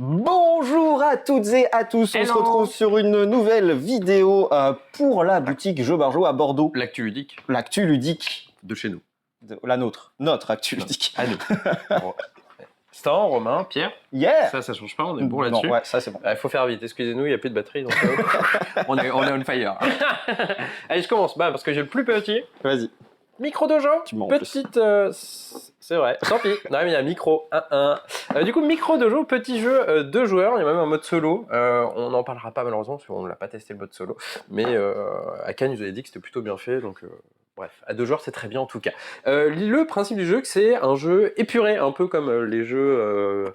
Bonjour à toutes et à tous, on se retrouve sur une nouvelle vidéo pour la boutique Jeux Barjo à Bordeaux. L'actu ludique. L'actu ludique. De chez nous. La nôtre. Notre actu ludique. À nous. Bon. Stan, Romain, Pierre. Yeah. Ça change pas, on est bon là-dessus. Non, ouais, ça c'est bon. Il faut faire vite, excusez-nous, il n'y a plus de batterie. Donc, on est on fire. Allez, je commence parce que j'ai le plus petit. Vas-y. Micro dojo. Tu mens petite. C'est vrai, tant pis. Non, mais il y a un micro. Du coup, micro dojo, petit jeu 2 joueurs. Il y a même un mode solo. On n'en parlera pas malheureusement parce qu'on ne l'a pas testé le mode solo. Mais à Cannes, ils avaient dit que c'était plutôt bien fait. Donc. Bref, à 2 joueurs, c'est très bien en tout cas. Le principe du jeu, c'est un jeu épuré, un peu comme les jeux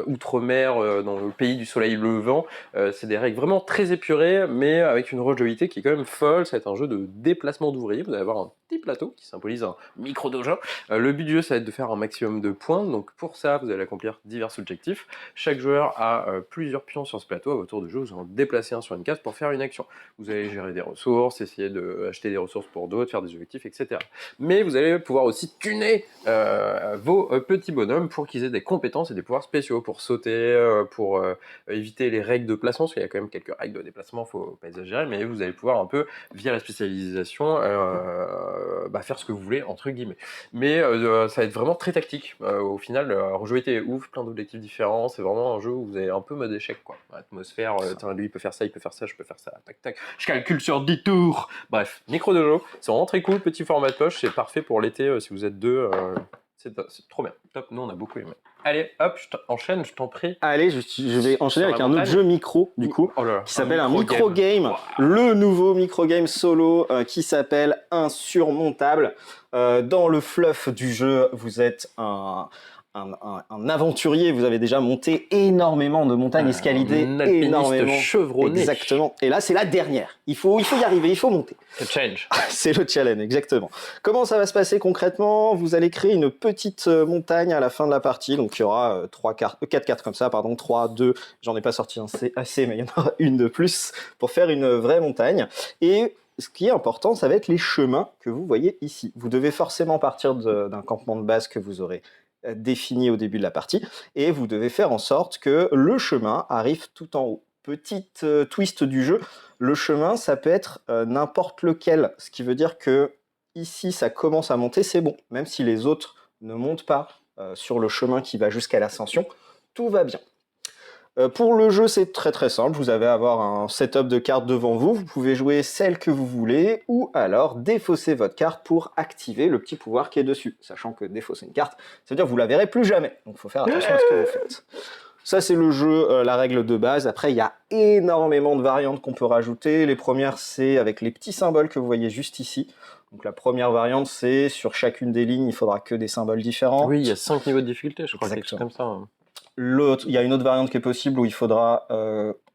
outre-mer dans le pays du soleil levant. C'est des règles vraiment très épurées, mais avec une rejouabilité qui est quand même folle. Ça va être un jeu de déplacement d'ouvriers. Vous allez avoir un petit plateau qui symbolise un micro-dojo. Le but du jeu, ça va être de faire un maximum de points. Donc pour ça, vous allez accomplir divers objectifs. Chaque joueur a plusieurs pions sur ce plateau. À votre tour de jeu, vous allez en déplacer un sur une case pour faire une action. Vous allez gérer des ressources, essayer d'acheter des ressources pour d'autres, faire des objectifs, etc. Mais vous allez pouvoir aussi tuner vos petits bonhommes pour qu'ils aient des compétences et des pouvoirs spéciaux pour sauter, pour éviter les règles de placement, parce qu'il y a quand même quelques règles de déplacement, faut pas exagérer, mais vous allez pouvoir un peu, via la spécialisation, faire ce que vous voulez, entre guillemets. Mais ça va être vraiment très tactique. Au final, la rejouabilité est ouf, plein d'objectifs différents, c'est vraiment un jeu où vous avez un peu mode échec, quoi. Atmosphère, lui il peut faire ça, je peux faire ça, tac tac, je calcule sur 10 tours. Bref, micro dojo, c'est vraiment très cool, petit format de poche, c'est parfait pour l'été si vous êtes deux, c'est trop bien, top, nous on a beaucoup aimé. Allez, hop, enchaîne, je t'en prie. Allez, je vais enchaîner avec un autre jeu micro, du coup, qui s'appelle un micro game. Wow. Le nouveau micro game solo qui s'appelle Insurmontable. Dans le fluff du jeu, vous êtes un aventurier, vous avez déjà monté énormément de montagnes escaladées, énormément chevronné. Exactement. Et là, c'est la dernière. Il faut y arriver, il faut monter. Le challenge. C'est le challenge, exactement. Comment ça va se passer concrètement? Vous allez créer une petite montagne à la fin de la partie. Donc, il y aura 4 cartes comme ça, 3, 2. J'en ai pas sorti assez, mais il y en aura une de plus pour faire une vraie montagne. Et ce qui est important, ça va être les chemins que vous voyez ici. Vous devez forcément partir d'un campement de base que vous aurez défini au début de la partie, et vous devez faire en sorte que le chemin arrive tout en haut. Petite twist du jeu, le chemin, ça peut être n'importe lequel, ce qui veut dire que ici, ça commence à monter, c'est bon. Même si les autres ne montent pas sur le chemin qui va jusqu'à l'ascension, tout va bien. Pour le jeu, c'est très très simple. Vous allez avoir un setup de cartes devant vous. Vous pouvez jouer celle que vous voulez ou alors défausser votre carte pour activer le petit pouvoir qui est dessus. Sachant que défausser une carte, ça veut dire que vous la verrez plus jamais. Donc, il faut faire attention à ce que vous faites. Ça, c'est le jeu, la règle de base. Après, il y a énormément de variantes qu'on peut rajouter. Les premières, c'est avec les petits symboles que vous voyez juste ici. Donc, la première variante, c'est sur chacune des lignes, il faudra que des symboles différents. Oui, il y a 5 niveaux de difficulté, je crois, quelque chose comme ça. L'autre, il y a une autre variante qui est possible où il faudra,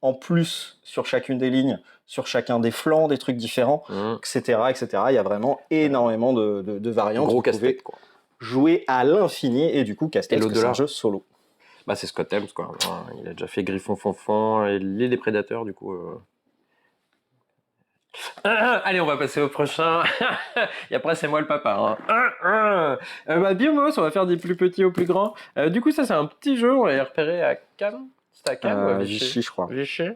en plus, sur chacune des lignes, sur chacun des flancs, des trucs différents, etc., etc. Il y a vraiment énormément de variantes. Gros casse-tête, quoi. Jouer à l'infini et du coup, casse-tête, c'est un jeu solo. C'est Scott Helms, quoi. Il a déjà fait Griffon Fonfon et l'île des prédateurs, du coup. Allez, on va passer au prochain. Et après, c'est moi le papa. Biomos, on va faire des plus petits aux plus grands. Du coup, ça, c'est un petit jeu. On l'a repéré à Cannes. C'était à Cannes ou à Vichy? Vichy, je crois. Vichy?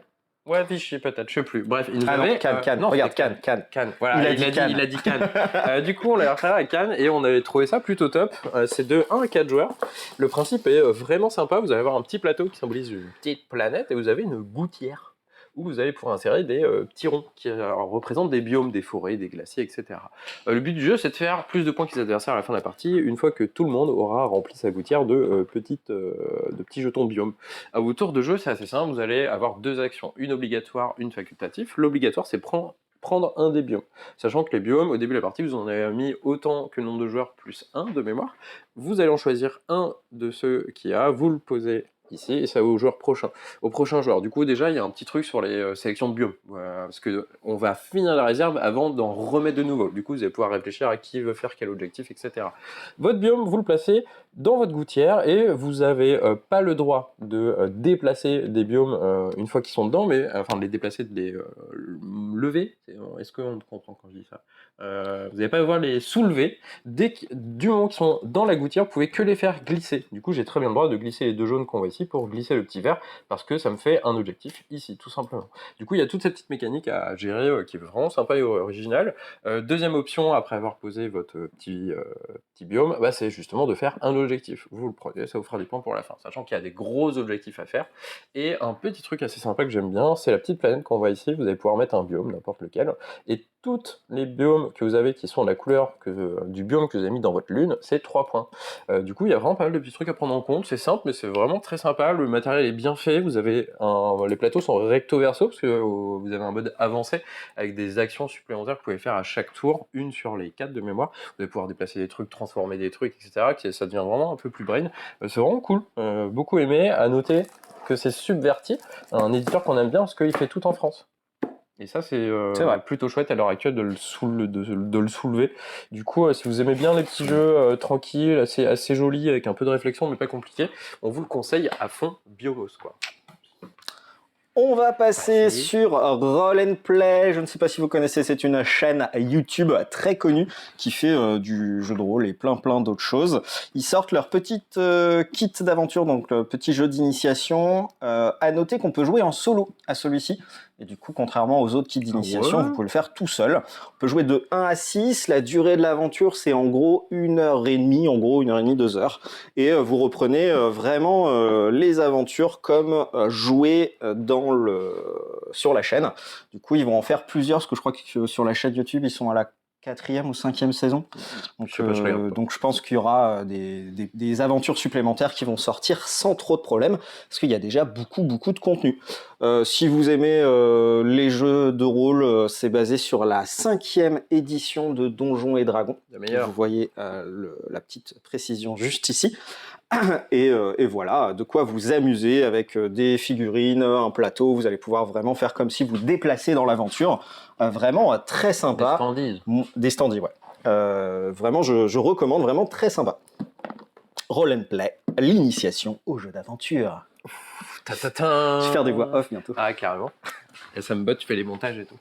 Ouais, Vichy, peut-être. Je sais plus. Bref, il nous avait... Cannes. Non, regarde, Cannes. Voilà, il a dit Cannes. Du coup, on l'a repéré à Cannes et on avait trouvé ça plutôt top. C'est de 1 à 4 joueurs. Le principe est vraiment sympa. Vous allez avoir un petit plateau qui symbolise une petite planète et vous avez une gouttière où vous allez pouvoir insérer des petits ronds qui représentent des biomes, des forêts, des glaciers, etc. Le but du jeu, c'est de faire plus de points que les adversaires à la fin de la partie, une fois que tout le monde aura rempli sa gouttière de petits jetons biomes. À vos tours de jeu, c'est assez simple, vous allez avoir 2 actions, une obligatoire, une facultative. L'obligatoire, c'est prendre un des biomes. Sachant que les biomes, au début de la partie, vous en avez mis autant que le nombre de joueurs plus 1 de mémoire. Vous allez en choisir un de ceux qu'il y a, vous le posez ici, et ça va au joueur prochain, au prochain joueur. Du coup, déjà, il y a un petit truc sur les sélections de biomes, parce qu'on va finir la réserve avant d'en remettre de nouveaux. Du coup, vous allez pouvoir réfléchir à qui veut faire quel objectif, etc. Votre biome, vous le placez dans votre gouttière, et vous n'avez pas le droit de déplacer des biomes une fois qu'ils sont dedans, mais enfin, de les déplacer, de lever. Est-ce qu'on comprend quand je dis ça? Vous n'allez pas pouvoir les soulever. Du moment qu'ils sont dans la gouttière, vous pouvez que les faire glisser. Du coup, j'ai très bien le droit de glisser les deux jaunes qu'on voit ici pour glisser le petit vert, parce que ça me fait un objectif ici, tout simplement. Du coup, il y a toute cette petite mécanique à gérer qui est vraiment sympa et originale. Deuxième option, après avoir posé votre petit biome, bah, c'est justement de faire un objectif. Vous le prenez, ça vous fera des points pour la fin, sachant qu'il y a des gros objectifs à faire. Et un petit truc assez sympa que j'aime bien, c'est la petite planète qu'on voit ici. Vous allez pouvoir mettre un biome, n'importe lequel, et toutes les biomes que vous avez qui sont de la couleur du biome que vous avez mis dans votre lune, c'est 3 points. Du coup, il y a vraiment pas mal de petits trucs à prendre en compte. C'est simple, mais c'est vraiment très sympa. Le matériel est bien fait. Les plateaux sont recto-verso, parce que vous avez un mode avancé avec des actions supplémentaires que vous pouvez faire à chaque tour, une sur les 4 de mémoire. Vous allez pouvoir déplacer des trucs, transformer des trucs, etc. Ça devient vraiment un peu plus brain. C'est vraiment cool. Beaucoup aimé. À noter que c'est Subverti, un éditeur qu'on aime bien parce qu'il fait tout en France. Et ça, c'est plutôt chouette à l'heure actuelle de le soulever. Du coup, si vous aimez bien les petits jeux tranquilles, assez jolis, avec un peu de réflexion, mais pas compliqués, on vous le conseille à fond, Biomos, quoi. On va passer sur Roll and Play. Je ne sais pas si vous connaissez, c'est une chaîne YouTube très connue qui fait du jeu de rôle et plein d'autres choses. Ils sortent leur petite kit d'aventure, donc le petit jeu d'initiation. À noter qu'on peut jouer en solo à celui-ci. Et du coup, contrairement aux autres kits d'initiation, vous pouvez le faire tout seul. On peut jouer de 1 à 6. La durée de l'aventure, c'est en gros 1h30, 2 heures. Et vous reprenez vraiment les aventures comme jouées sur la chaîne. Du coup, ils vont en faire plusieurs, parce que je crois que sur la chaîne YouTube, ils sont à la 4e ou 5e saison. Donc je pense qu'il y aura des aventures supplémentaires qui vont sortir sans trop de problèmes, parce qu'il y a déjà beaucoup de contenu. Si vous aimez les jeux de rôle, c'est basé sur la 5e édition de Donjons et Dragons. Vous voyez la petite précision juste ici. Et voilà, de quoi vous amuser avec des figurines, un plateau. Vous allez pouvoir vraiment faire comme si vous déplacez dans l'aventure. Vraiment très sympa. Des standees, ouais. Vraiment, je recommande, vraiment très sympa. Roll and Play, l'initiation au jeu d'aventure. Je vais faire des voix off bientôt. Ah, carrément. Et ça me botte, tu fais les montages et tout.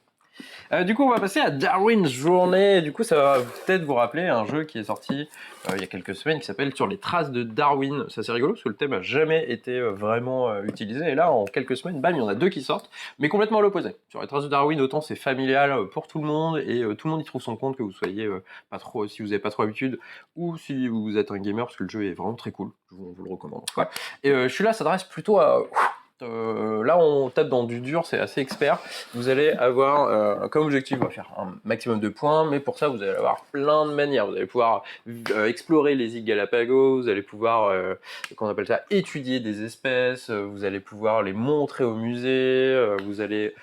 Du coup, on va passer à Darwin's Journey. Du coup, ça va peut-être vous rappeler un jeu qui est sorti il y a quelques semaines qui s'appelle Sur les traces de Darwin. C'est assez rigolo parce que le thème n'a jamais été vraiment utilisé. Et là, en quelques semaines, bam, il y en a 2 qui sortent, mais complètement à l'opposé. Sur les traces de Darwin, autant c'est familial pour tout le monde et tout le monde y trouve son compte, que vous soyez pas trop, si vous n'avez pas trop l'habitude ou si vous êtes un gamer, parce que le jeu est vraiment très cool. Je vous le recommande. Ouais. Et celui-là s'adresse plutôt à... là on tape dans du dur, c'est assez expert. Vous allez avoir comme objectif, on va faire un maximum de points, mais pour ça vous allez avoir plein de manières. Vous allez pouvoir explorer les îles Galapagos, vous allez pouvoir, qu'on appelle ça, étudier des espèces, vous allez pouvoir les montrer au musée, vous allez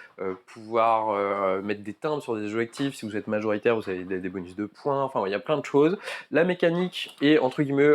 pouvoir mettre des timbres sur des objectifs. Si vous êtes majoritaire, vous avez des bonus de points, enfin il y a plein de choses. La mécanique est entre guillemets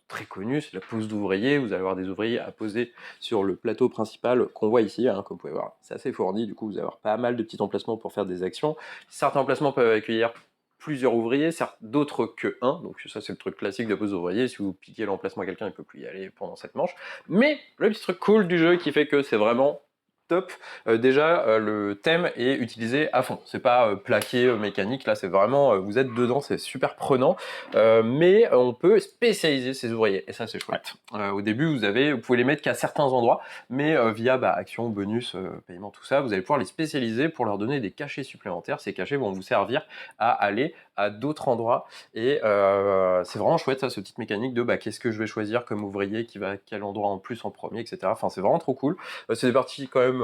très connu, c'est la pose d'ouvriers. Vous allez avoir des ouvriers à poser sur le plateau principal qu'on voit ici, comme vous pouvez voir. C'est assez fourni, du coup vous allez avoir pas mal de petits emplacements pour faire des actions. Certains emplacements peuvent accueillir plusieurs ouvriers, certes d'autres que un, donc ça c'est le truc classique de la pose d'ouvrier. Si vous piquez l'emplacement à quelqu'un, il ne peut plus y aller pendant cette manche. Mais le petit truc cool du jeu qui fait que c'est vraiment top, déjà le thème est utilisé à fond, c'est pas plaqué mécanique, là c'est vraiment, vous êtes dedans, c'est super prenant, mais on peut spécialiser ses ouvriers, et ça c'est chouette. Au début vous pouvez les mettre qu'à certains endroits, mais via action, bonus, paiement, tout ça, vous allez pouvoir les spécialiser pour leur donner des cachets supplémentaires. Ces cachets vont vous servir à aller à d'autres endroits, et c'est vraiment chouette ça, cette petite mécanique de qu'est-ce que je vais choisir comme ouvrier, qui va à quel endroit en plus en premier, etc. Enfin c'est vraiment trop cool. C'est des parties quand même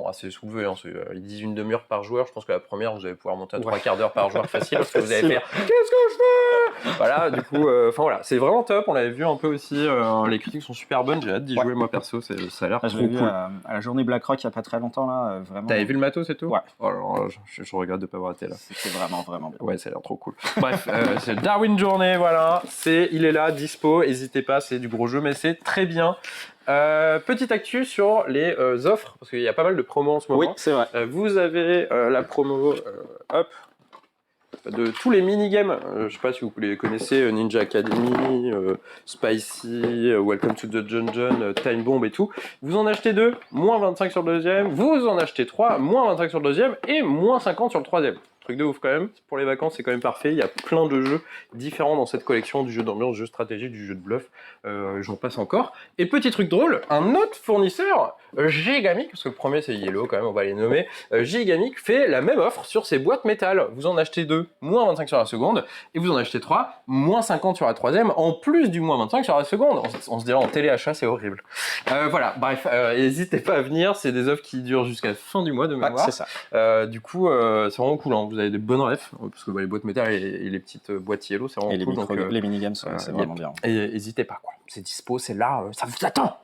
assez soulevées, ils disent une demi-heure par joueur. Je pense que la première vous allez pouvoir monter à 3/4 d'heure par joueur facile, parce que vous allez faire qu'est-ce que je fais, voilà. Du coup voilà, c'est vraiment top. On l'avait vu un peu aussi, les critiques sont super bonnes, j'ai hâte d'y jouer moi perso, ça a l'air trop cool. À la journée BlackRock il y a pas très longtemps là, vraiment. T'avais vu le matos et tout? Ouais. Oh, alors, je regrette de pas avoir été là. C'est vraiment bien. Ouais, ça a l'air trop cool. Bref, c'est Darwin Journey, voilà, il est là, dispo, n'hésitez pas, c'est du gros jeu, mais c'est très bien. Petite actu sur les offres, parce qu'il y a pas mal de promos en ce moment. Oui, c'est vrai. Vous avez la promo, hop, de tous les mini-games. Je sais pas si vous les connaissez, Ninja Academy, Spicy, Welcome to the Dungeon, Time Bomb et tout. Vous en achetez 2, moins 25 sur le deuxième, vous en achetez 3, moins 25 sur le deuxième et moins 50 sur le troisième. Truc de ouf quand même, pour les vacances c'est quand même parfait, il y a plein de jeux différents dans cette collection, du jeu d'ambiance, du jeu stratégique, du jeu de bluff, j'en passe encore. Et petit truc drôle, un autre fournisseur, Gigamic, parce que le premier c'est Yellow quand même, on va les nommer, Gigamic fait la même offre sur ses boîtes métal. Vous en achetez 2, moins 25 sur la seconde, et vous en achetez 3, moins 50 sur la troisième, en plus du moins 25 sur la seconde. On se dirait en téléachat, c'est horrible. Voilà, bref, n'hésitez pas à venir, c'est des offres qui durent jusqu'à la fin du mois de mémoire. Ouais, c'est ça. Du coup, c'est vraiment cool, hein. Vous avez des bonnes refs, parce que les boîtes métal et les petites boîtes Yellow, c'est vraiment Et cool. les minigames, c'est vraiment bien. Et n'hésitez pas, quoi. C'est dispo, c'est là, ça vous attend.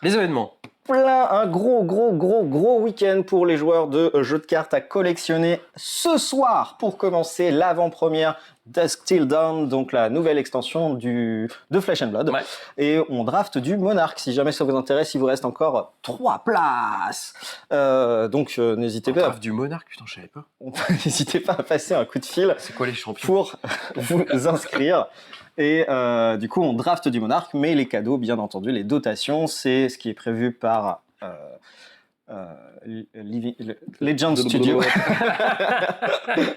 Les événements. Un gros week-end pour les joueurs de jeux de cartes à collectionner ce soir pour commencer l'avant-première Dusk Till Dawn, donc la nouvelle extension de Flesh and Blood. Ouais. Et on draft du Monarque. Si jamais ça vous intéresse, il vous reste encore 3 places. Donc n'hésitez pas. Draft du Monarque, putain, je savais pas. N'hésitez pas à passer un coup de fil. C'est quoi les champions pour vous inscrire. Et du coup, on draft du Monarque, mais les cadeaux, bien entendu, les dotations, c'est ce qui est prévu par Legend Studio.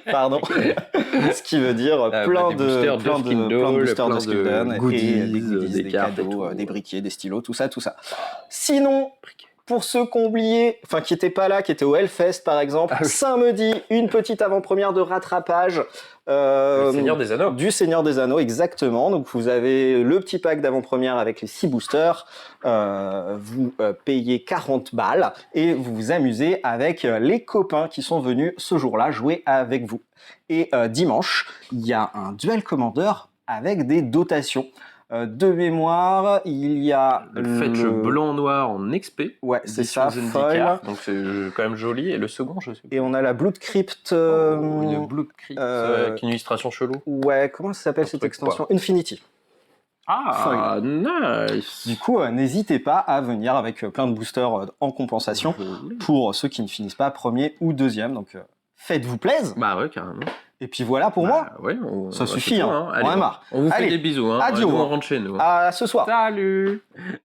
Pardon. Ce qui veut dire plein de boosters de Skildon, et des goodies, des cadeaux, des briquets, des stylos, tout ça. Sinon, pour ceux qui ont oublié, enfin qui n'étaient pas là, qui étaient au Hellfest par exemple, samedi, une petite avant-première de rattrapage. Seigneur des Anneaux. Du Seigneur des Anneaux, exactement. Donc vous avez le petit pack d'avant-première avec les 6 boosters. Vous payez 40 balles et vous vous amusez avec les copains qui sont venus ce jour-là jouer avec vous. Et dimanche, il y a un duel commander avec des dotations. De mémoire, il y a le fetch blanc-noir en XP. Ouais, c'est ça, foil. Donc c'est quand même joli. Et le second, je sais pas. Et on a la Blood Crypt. Le Blood Crypt, avec une illustration chelou. Ouais, comment ça s'appelle cette extension ? Infinity. Ah, nice. Du coup, n'hésitez pas à venir avec plein de boosters en compensation pour ceux qui ne finissent pas premier ou deuxième. Donc, faites-vous plaisir. Bah ouais, carrément. Et puis voilà pour moi. Ouais, ça suffit, hein. Allez, On a marre. On vous fait des bisous. Hein. Adieu. On rentre chez nous. À ce soir. Salut.